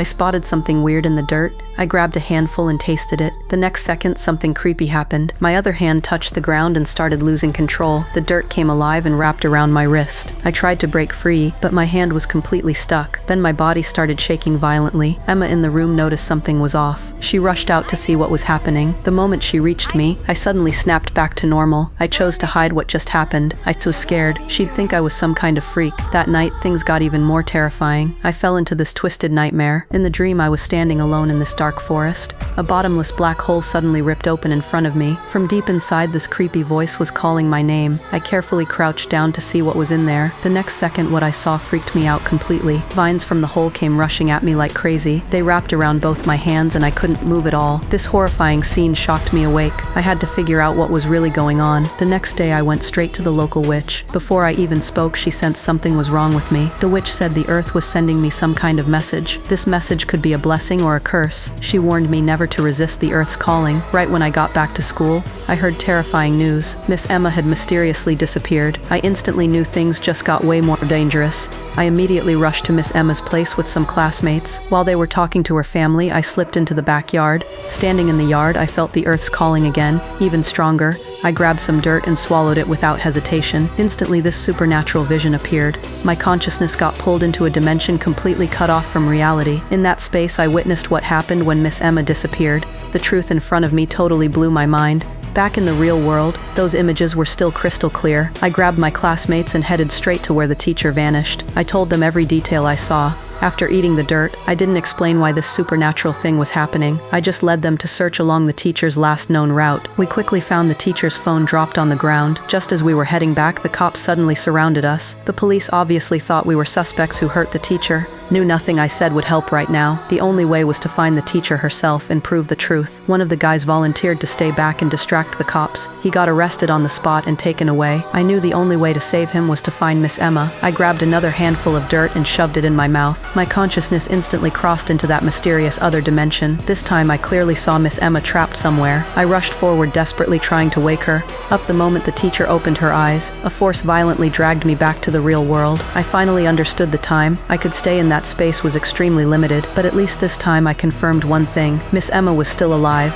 spotted something weird in the dirt. I grabbed a handful and tasted it. The next second, something creepy happened. My other hand touched the ground and started losing control. The dirt came alive and wrapped around my wrist. I tried to break free, but my hand was completely stuck. Then my body started shaking violently. Emma in the room noticed something was off. She rushed out to see what was happening. The moment she reached me, I suddenly snapped back to normal. I chose to hide what just happened. I was scared. She'd think I was some kind of freak. That night, things got even more terrifying. I fell into this twisted nightmare. In the dream, I was standing alone in this dark forest. A bottomless black hole suddenly ripped open in front of me. From deep inside, this creepy voice was calling my name. I carefully crouched down to see what was in there. The next second, what I saw freaked me out completely. Vines from the hole came rushing at me like crazy. They wrapped around both my hands and I couldn't move at all. This horrifying scene shocked me awake. I had to figure out what was really going on. The next day, I went straight to the local witch. Before I even spoke, she sensed something was wrong with me. The witch said the earth was sending me some kind of message. This message could be a blessing or a curse. She warned me never to resist the earth's calling. Right when I got back to school, I heard terrifying news. Miss Emma had mysteriously disappeared. I instantly knew things just got way more dangerous. I immediately rushed to Miss Emma's place with some classmates. While they were talking to her family, I slipped into the backyard. Standing in the yard, I felt the earth's calling again, even stronger. I grabbed some dirt and swallowed it without hesitation. Instantly, this supernatural vision appeared. My consciousness got pulled into a dimension completely cut off from reality. In that space, I witnessed what happened when Miss Emma disappeared. The truth in front of me totally blew my mind. Back in the real world, those images were still crystal clear. I grabbed my classmates and headed straight to where the teacher vanished. I told them every detail I saw. After eating the dirt, I didn't explain why this supernatural thing was happening. I just led them to search along the teacher's last known route. We quickly found the teacher's phone dropped on the ground. Just as we were heading back, the cops suddenly surrounded us. The police obviously thought we were suspects who hurt the teacher. Knew nothing I said would help right now. The only way was to find the teacher herself and prove the truth. One of the guys volunteered to stay back and distract the cops. He got arrested on the spot and taken away. I knew the only way to save him was to find Miss Emma. I grabbed another handful of dirt and shoved it in my mouth. My consciousness instantly crossed into that mysterious other dimension. This time I clearly saw Miss Emma trapped somewhere. I rushed forward desperately trying to wake her. Up the moment the teacher opened her eyes, a force violently dragged me back to the real world. I finally understood the time I could stay in that space was extremely limited, but at least this time I confirmed one thing. Miss Emma was still alive.